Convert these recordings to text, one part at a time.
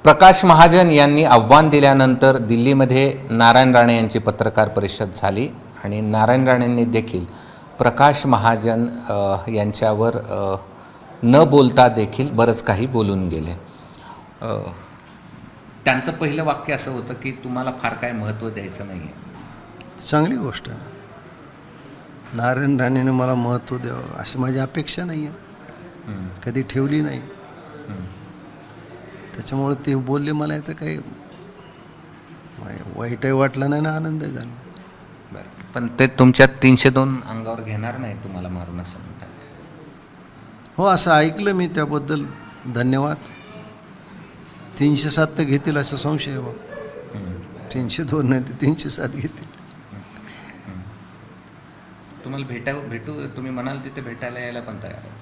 प्रकाश महाजन यांनी आव्हान दिल्यानंतर दिल्लीमध्ये नारायण राणे यांची पत्रकार परिषद झाली आणि नारायण राणेंनी देखील प्रकाश महाजन यांच्यावर न बोलता देखील बरंच काही बोलून गेले. त्यांचं पहिलं वाक्य असं होतं की तुम्हाला फार काय महत्त्व द्यायचं नाही आहे. चांगली गोष्ट आहे. नारायण राणेने मला महत्त्व द्यावं अशी माझी अपेक्षा नाही आहे, कधी ठेवली नाही. त्याच्यामुळे ते बोलले, मला याचं काही वाईटही वाटलं नाही ना आनंदही झाला. बरं, पण ते तुमच्या 302 अंगावर घेणार नाही तुम्हाला मारून असं म्हणतात. हो, असं ऐकलं मी, त्याबद्दल धन्यवाद. 307 तर घेतील असं संशय आहे बा. 302 नाही ते 307 घेतील. तुम्हाला भेटू तुम्ही म्हणाल तिथे भेटायला यायला पण तयार आहे.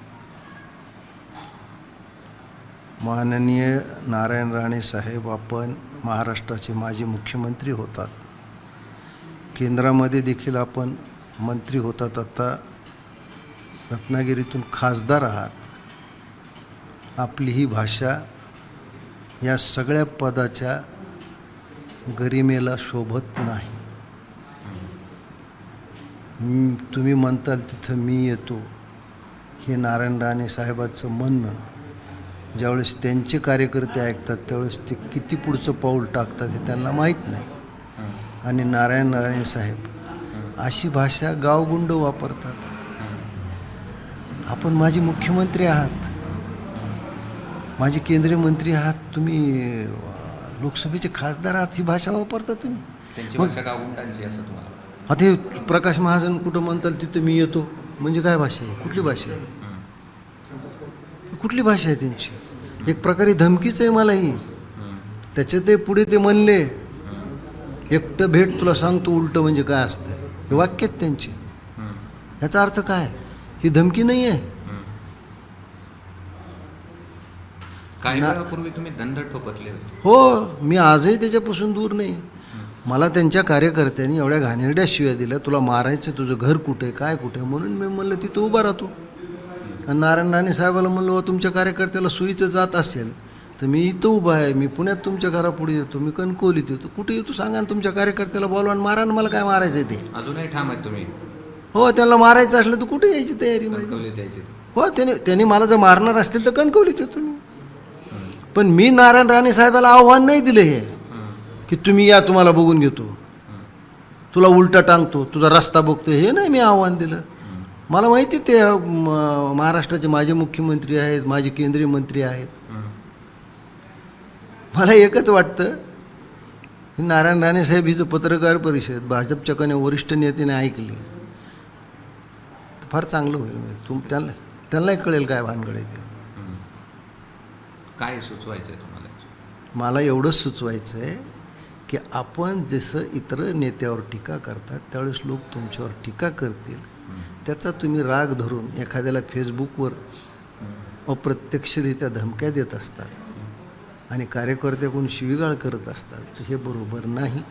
माननीय नारायण राणे साहेब, आपण महाराष्ट्राचे माजी मुख्यमंत्री होतात, केंद्रामध्ये देखील आपण मंत्री होतात, आता रत्नागिरीतून खासदार आहात. आपली ही भाषा या सगळ्या पदाच्या गरिमेला शोभत नाही. तुम्ही म्हणताल तिथं मी येतो, हे नारायण राणे साहेबाचं म्हणणं ज्यावेळेस त्यांचे कार्यकर्ते ऐकतात त्यावेळेस ते किती पुढचं पाऊल टाकतात हे त्यांना माहीत नाही. आणि नारायण राणे साहेब अशी भाषा गावगुंड वापरतात. आपण माझे मुख्यमंत्री आहात, माझे केंद्रीय मंत्री आहात, तुम्ही लोकसभेचे खासदार आहात, ही भाषा वापरता तुम्ही. त्यांची भाषा गावगुंडांची असं तुम्हाला. आता हे प्रकाश महाजन कुठं म्हणताल तिथं मी येतो म्हणजे काय भाषा आहे? कुठली भाषा आहे? कुठली भाषा आहे त्यांची? एक प्रकारे धमकीच आहे मला ही. त्याच्यात ते पुढे ते म्हणले, एकटं भेट तुला सांगतो उलटं म्हणजे काय असतं, हे वाक्य आहेत त्यांचे. याचा अर्थ काय? ही धमकी नाही आहे. काही वेळापूर्वी तुम्ही दंड ठोकरले होते. हो, मी आजही त्याच्यापासून दूर नाही. मला त्यांच्या कार्यकर्त्यांनी एवढ्या घाणेरड्या शिव्या दिल्या, तुला मारायचं, तुझं घर कुठे, काय कुठे, म्हणून मी म्हणलं तिथं उभा राहतो. आणि नारायण राणे साहेबाला म्हणलं, वा तुमच्या कार्यकर्त्याला सुईचं जात असेल तर मी इथं उभा आहे, मी पुण्यात तुमच्या घरापुढे येतो, मी कणकवलीत येतो, कुठे येतो सांगा, तुमच्या कार्यकर्त्याला बोलवा आणि मारा, मला काय मारायचं आहे ते. अजूनही ठाम आहे तुम्ही? हो, त्यांना मारायचं असलं तर कुठे यायची तयारी माझी. हो, त्यांनी मला जर मारणार असतील तर कणकवलीत येतो मी. पण मी नारायण राणे साहेबाला आव्हान नाही दिले हे की तुम्ही या, तुम्हाला बघून घेतो, तुला उलटा टांगतो, तुझा रस्ता बघतो, हे नाही मी आव्हान दिलं. मला माहिती ते महाराष्ट्राचे माजी मुख्यमंत्री आहेत, माजी केंद्रीय मंत्री आहेत. मला एकच वाटतं की नारायण राणे साहेब हिचं पत्रकार परिषद भाजपच्या कने वरिष्ठ नेत्याने ऐकली तर फार चांगलं होईल. त्यांनाही कळेल काय भानगड आहे ते. काय सुचवायचं आहे तुम्हाला? मला एवढंच सुचवायचं आहे की आपण जसं इतर नेत्यावर टीका करतात त्यावेळेस लोक तुमच्यावर टीका करतील, त्याचा तुम्ही राग धरून एखाद्याला फेसबुकवर अप्रत्यक्षरित्या धमक्या देत असतात आणि कार्यकर्त्याकडून शिवीगाळ करत असतात, तर हे बरोबर नाही.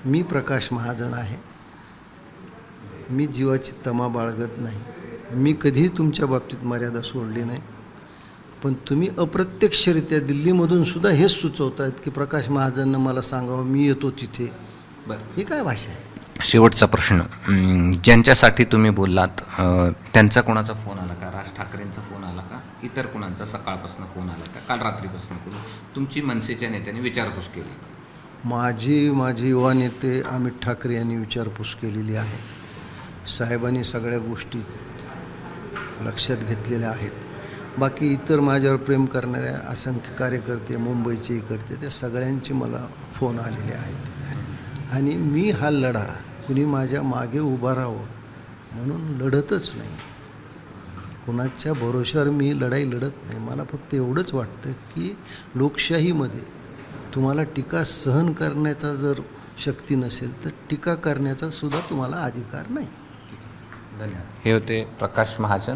मी प्रकाश महाजन आहे, मी जीवाची तमा बाळगत नाही, मी कधीही तुमच्या बाबतीत मर्यादा सोडली नाही. पण तुम्ही अप्रत्यक्षरित्या दिल्लीमधून सुद्धा हेच सुचवत आहेत की प्रकाश महाजननं मला सांगावं मी येतो तिथे. बरं, ही काय भाषा आहे? शेवटचा प्रश्न, ज्यांच्यासाठी तुम्ही बोललात त्यांचा कोणाचा फोन आला का? राज ठाकरेंचा फोन आला का? इतर कोणाचा सकाळपासून फोन आला का? काल रात्रीपासून तुमची मनसेच्या नेत्याने विचारपूस केली? माझे युवा नेते अमित ठाकरे यांनी विचारपूस केलेली आहे. साहेबांनी सगळ्या गोष्टी लक्षात घेतलेल्या आहेत. बाकी इतर माझ्यावर प्रेम करणाऱ्या असंख्य कार्यकर्ते, मुंबईचे इकडचे, त्या सगळ्यांचे मला फोन आलेले आहेत. आणि मी हा लढा कुणी माझ्या मागे उभा राहावं म्हणून लढतच नाही. कुणाच्या भरोश्यावर मी लढाई लढत नाही. मला फक्त एवढंच वाटतं की लोकशाहीमध्ये तुम्हाला टीका सहन करण्याचा जर शक्ती नसेल तर टीका करण्याचा सुद्धा तुम्हाला अधिकार नाही. धन्यवाद. हे होते प्रकाश महाजन.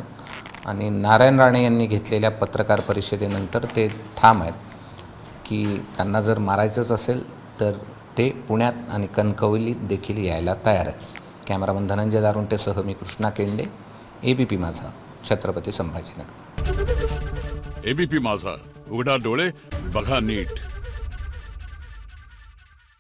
आणि नारायण राणे यांनी घेतलेल्या पत्रकार परिषदेनंतर ते ठाम आहेत की त्यांना जर मारायचंच असेल तर ते पुण्यात आणि कणकवलीत देखील यायला तयार आहेत. कॅमेरामन धनंजय दारुंटेसह मी कृष्णा केंडे, ABP माझा, छत्रपती संभाजीनगर. ABP माझा, उघडा डोळे बघा नीट.